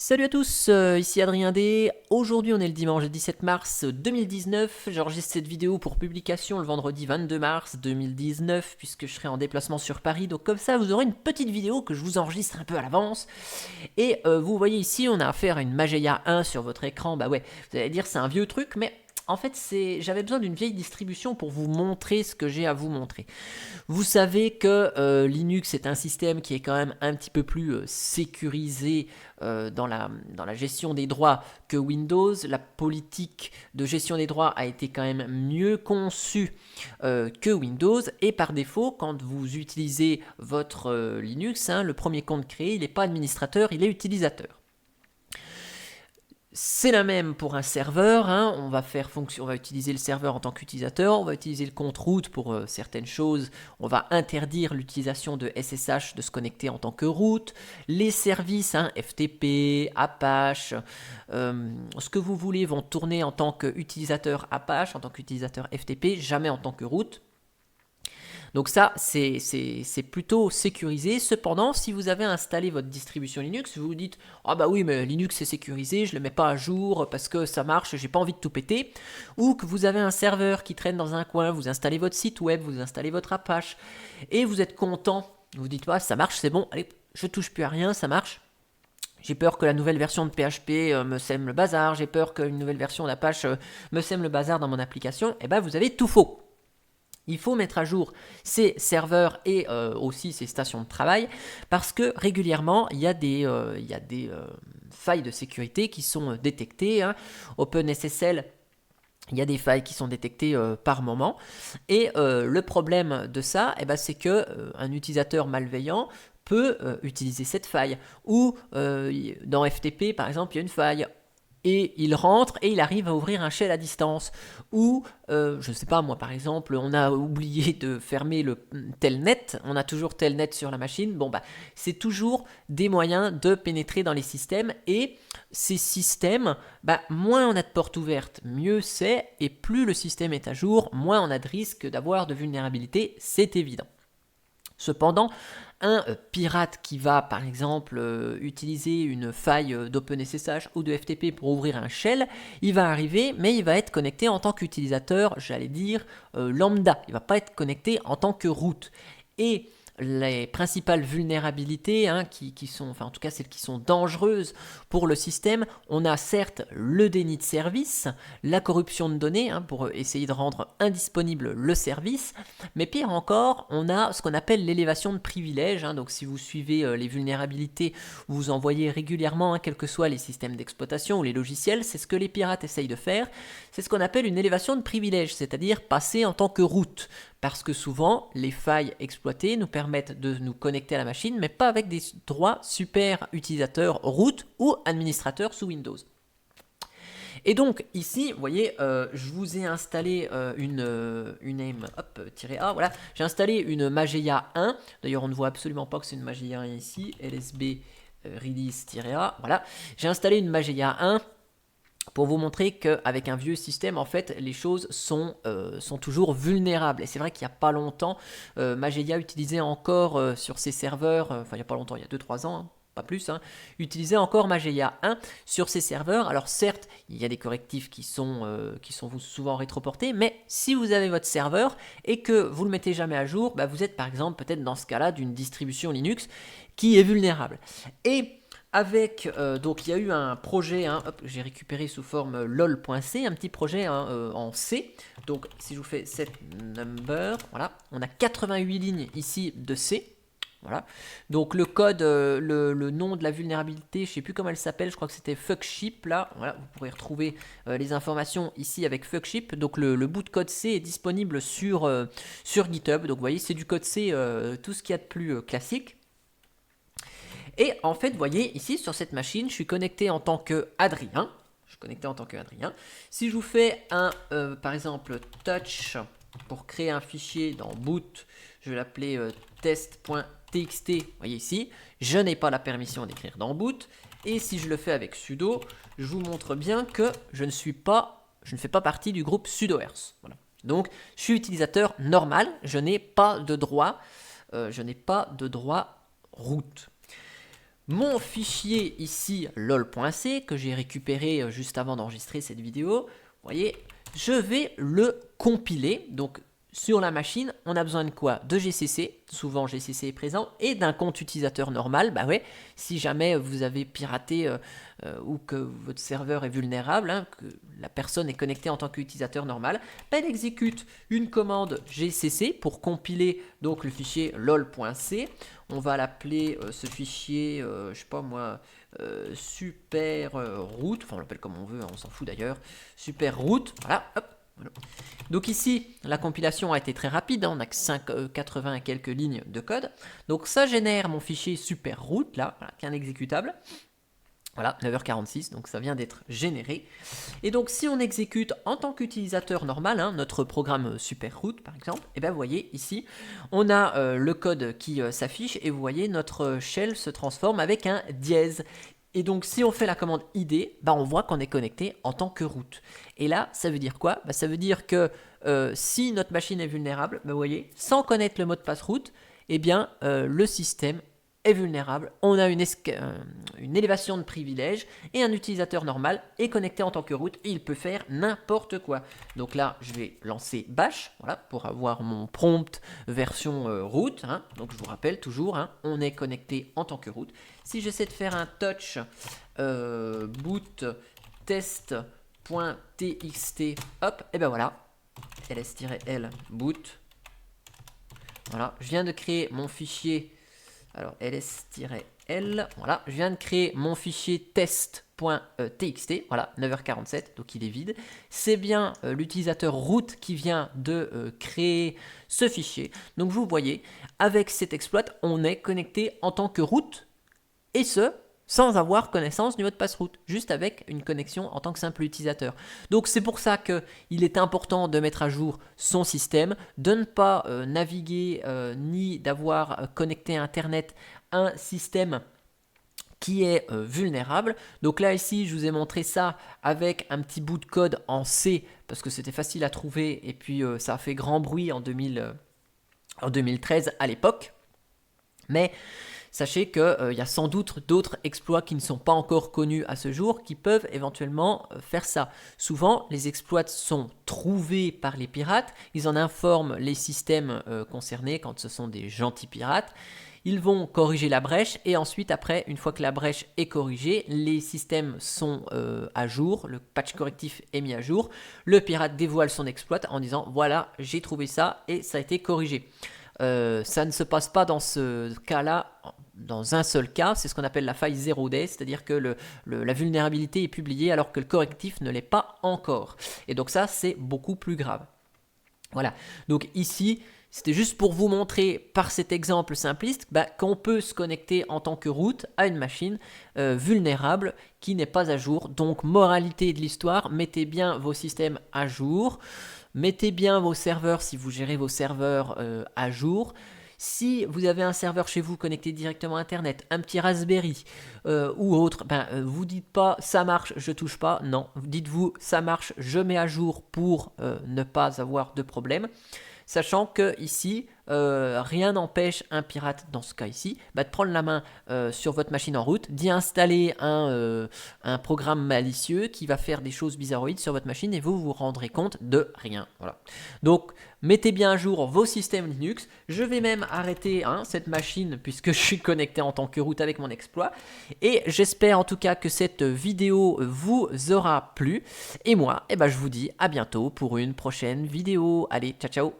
Salut à tous, ici Adrien D. Aujourd'hui on est le dimanche 17 mars 2019. J'enregistre cette vidéo pour publication le vendredi 22 mars 2019 puisque je serai en déplacement sur Paris. Donc comme ça vous aurez une petite vidéo que je vous enregistre un peu à l'avance. Et vous voyez ici on a affaire à une Mageia 1 sur votre écran. Bah ouais, vous allez dire c'est un vieux truc mais... En fait, j'avais besoin d'une vieille distribution pour vous montrer ce que j'ai à vous montrer. Vous savez que Linux est un système qui est quand même un petit peu plus sécurisé dans la gestion des droits que Windows. La politique de gestion des droits a été quand même mieux conçue que Windows. Et par défaut, quand vous utilisez votre Linux, le premier compte créé, il n'est pas administrateur, il est utilisateur. C'est la même pour un serveur, on va utiliser le serveur en tant qu'utilisateur, on va utiliser le compte root pour certaines choses, on va interdire l'utilisation de SSH de se connecter en tant que root, les services, FTP, Apache, ce que vous voulez vont tourner en tant qu'utilisateur Apache, en tant qu'utilisateur FTP, jamais en tant que root. Donc ça, c'est plutôt sécurisé. Cependant, si vous avez installé votre distribution Linux, vous vous dites « Ah bah oui, mais Linux c'est sécurisé, je ne le mets pas à jour parce que ça marche, j'ai pas envie de tout péter. » Ou que vous avez un serveur qui traîne dans un coin, vous installez votre site web, vous installez votre Apache, et vous êtes content. Vous dites « ça marche, c'est bon, allez, je touche plus à rien, ça marche. » J'ai peur que la nouvelle version de PHP me sème le bazar, j'ai peur qu'une nouvelle version d'Apache me sème le bazar dans mon application. Et ben vous avez tout faux. Il faut mettre à jour ces serveurs et aussi ces stations de travail parce que régulièrement, il y a des failles de sécurité qui sont détectées. OpenSSL, il y a des failles qui sont détectées par moment. Et le problème de ça, c'est qu'un utilisateur malveillant peut utiliser cette faille. Ou dans FTP, par exemple, il y a une faille. Et il rentre et il arrive à ouvrir un shell à distance. Ou, je ne sais pas, moi par exemple, on a oublié de fermer le telnet, on a toujours telnet sur la machine. Bon, c'est toujours des moyens de pénétrer dans les systèmes. Et ces systèmes, moins on a de portes ouvertes, mieux c'est. Et plus le système est à jour, moins on a de risque d'avoir de vulnérabilité, c'est évident. Cependant, un pirate qui va par exemple utiliser une faille d'OpenSSH ou de FTP pour ouvrir un shell, il va arriver mais il va être connecté en tant qu'utilisateur, j'allais dire lambda, il ne va pas être connecté en tant que root. Et les principales vulnérabilités qui sont, enfin en tout cas celles qui sont dangereuses pour le système, on a certes le déni de service, la corruption de données pour essayer de rendre indisponible le service, mais pire encore, on a ce qu'on appelle l'élévation de privilèges. Donc si vous suivez les vulnérabilités, vous en voyez régulièrement, quels que soient les systèmes d'exploitation ou les logiciels, c'est ce que les pirates essayent de faire, c'est ce qu'on appelle une élévation de privilèges, c'est-à-dire passer en tant que root. Parce que souvent, les failles exploitées nous permettent de nous connecter à la machine, mais pas avec des droits super utilisateurs root ou administrateurs sous Windows. Et donc ici, vous voyez, je vous ai installé une -a, voilà, j'ai installé une Mageia 1. D'ailleurs, on ne voit absolument pas que c'est une Mageia 1 ici, lsb release-a, voilà. J'ai installé une Mageia 1 pour vous montrer qu'avec un vieux système, en fait, les choses sont toujours vulnérables. Et c'est vrai qu'il n'y a pas longtemps, Mageia utilisait encore sur ses serveurs, enfin il n'y a pas longtemps, il y a 2-3 ans, pas plus, utilisait encore Mageia 1 sur ses serveurs. Alors certes, il y a des correctifs qui sont souvent rétroportés, mais si vous avez votre serveur et que vous ne le mettez jamais à jour, vous êtes par exemple peut-être dans ce cas-là d'une distribution Linux qui est vulnérable. Et avec, donc il y a eu un projet, j'ai récupéré sous forme lol.c, un petit projet en C. Donc si je vous fais set number, voilà, on a 88 lignes ici de C. Voilà. Donc le code, le nom de la vulnérabilité, je ne sais plus comment elle s'appelle, je crois que c'était fuckship là. Voilà, vous pourrez retrouver les informations ici avec fuckship. Donc le bout de code C est disponible sur GitHub. Donc vous voyez, c'est du code C, tout ce qu'il y a de plus classique. Et en fait, vous voyez, ici, sur cette machine, je suis connecté en tant qu'Adrien. Si je vous fais par exemple, touch, pour créer un fichier dans boot, je vais l'appeler test.txt, vous voyez ici, je n'ai pas la permission d'écrire dans boot. Et si je le fais avec sudo, je vous montre bien que je ne fais pas partie du groupe sudoers. Voilà. Donc, je suis utilisateur normal, je n'ai pas de droit root. mon fichier ici lol.c que j'ai récupéré juste avant d'enregistrer cette vidéo. Vous voyez, je vais le compiler. Donc sur la machine, on a besoin de quoi? De GCC, souvent GCC est présent, et d'un compte utilisateur normal. Bah ouais, si jamais vous avez piraté ou que votre serveur est vulnérable, hein, que la personne est connectée en tant qu'utilisateur normal, bah elle exécute une commande GCC pour compiler donc le fichier lol.c. On va l'appeler ce fichier, je sais pas moi, super root, enfin on l'appelle comme on veut, hein, on s'en fout d'ailleurs, super root, voilà, hop. Voilà. Donc ici, la compilation a été très rapide, hein, on n'a que 80 et quelques lignes de code. Donc ça génère mon fichier super root, là, voilà, qui est un exécutable. Voilà, 9h46, donc ça vient d'être généré. Et donc si on exécute en tant qu'utilisateur normal, hein, notre programme superroot par exemple, et bien vous voyez ici, on a le code qui s'affiche et vous voyez notre shell se transforme avec un dièse. Et donc si on fait la commande id, bah, on voit qu'on est connecté en tant que root. Et là, ça veut dire quoi? Bah, ça veut dire que si notre machine est vulnérable, bah, vous voyez, sans connaître le mot de passe root, eh bien le système est vulnérable, on a une élévation de privilèges et un utilisateur normal est connecté en tant que root et il peut faire n'importe quoi. Donc là, je vais lancer bash, voilà, pour avoir mon prompt version root. Hein. Donc je vous rappelle toujours, hein, on est connecté en tant que root. Si j'essaie de faire un touch boot test.txt, hop, et ben voilà, ls-l boot. Voilà, je viens de créer mon fichier. Alors ls-l, voilà, je viens de créer mon fichier test.txt, voilà, 9h47, donc il est vide. C'est bien l'utilisateur root qui vient de créer ce fichier. Donc vous voyez, avec cet exploit, on est connecté en tant que root, et ce, sans avoir connaissance du mot de passe root, juste avec une connexion en tant que simple utilisateur. Donc c'est pour ça qu'il est important de mettre à jour son système, de ne pas naviguer ni d'avoir connecté à Internet un système qui est vulnérable. Donc là ici je vous ai montré ça avec un petit bout de code en C parce que c'était facile à trouver et puis ça a fait grand bruit en 2013 à l'époque. Mais sachez qu'il y a sans doute d'autres exploits qui ne sont pas encore connus à ce jour qui peuvent éventuellement faire ça. Souvent, les exploits sont trouvés par les pirates, ils en informent les systèmes concernés quand ce sont des gentils pirates. Ils vont corriger la brèche et ensuite après, une fois que la brèche est corrigée, les systèmes sont à jour, le patch correctif est mis à jour, le pirate dévoile son exploit en disant voilà, j'ai trouvé ça et ça a été corrigé. Ça ne se passe pas dans ce cas-là, dans un seul cas, c'est ce qu'on appelle la faille 0day, c'est-à-dire que la vulnérabilité est publiée alors que le correctif ne l'est pas encore. Et donc ça, c'est beaucoup plus grave. Voilà, donc ici, c'était juste pour vous montrer par cet exemple simpliste qu'on peut se connecter en tant que root à une machine vulnérable qui n'est pas à jour. Donc moralité de l'histoire, mettez bien vos systèmes à jour. Mettez bien vos serveurs si vous gérez vos serveurs à jour. Si vous avez un serveur chez vous connecté directement à Internet, un petit Raspberry ou autre, vous dites pas ça marche, je touche pas. Non, dites-vous ça marche, je mets à jour pour ne pas avoir de problème. Sachant que ici, rien n'empêche un pirate, dans ce cas ici, de prendre la main sur votre machine en route, d'y installer un programme malicieux qui va faire des choses bizarroïdes sur votre machine et vous vous rendrez compte de rien. Voilà. Donc, mettez bien à jour vos systèmes Linux. Je vais même arrêter cette machine puisque je suis connecté en tant que root avec mon exploit. Et j'espère en tout cas que cette vidéo vous aura plu. Et moi, je vous dis à bientôt pour une prochaine vidéo. Allez, ciao ciao!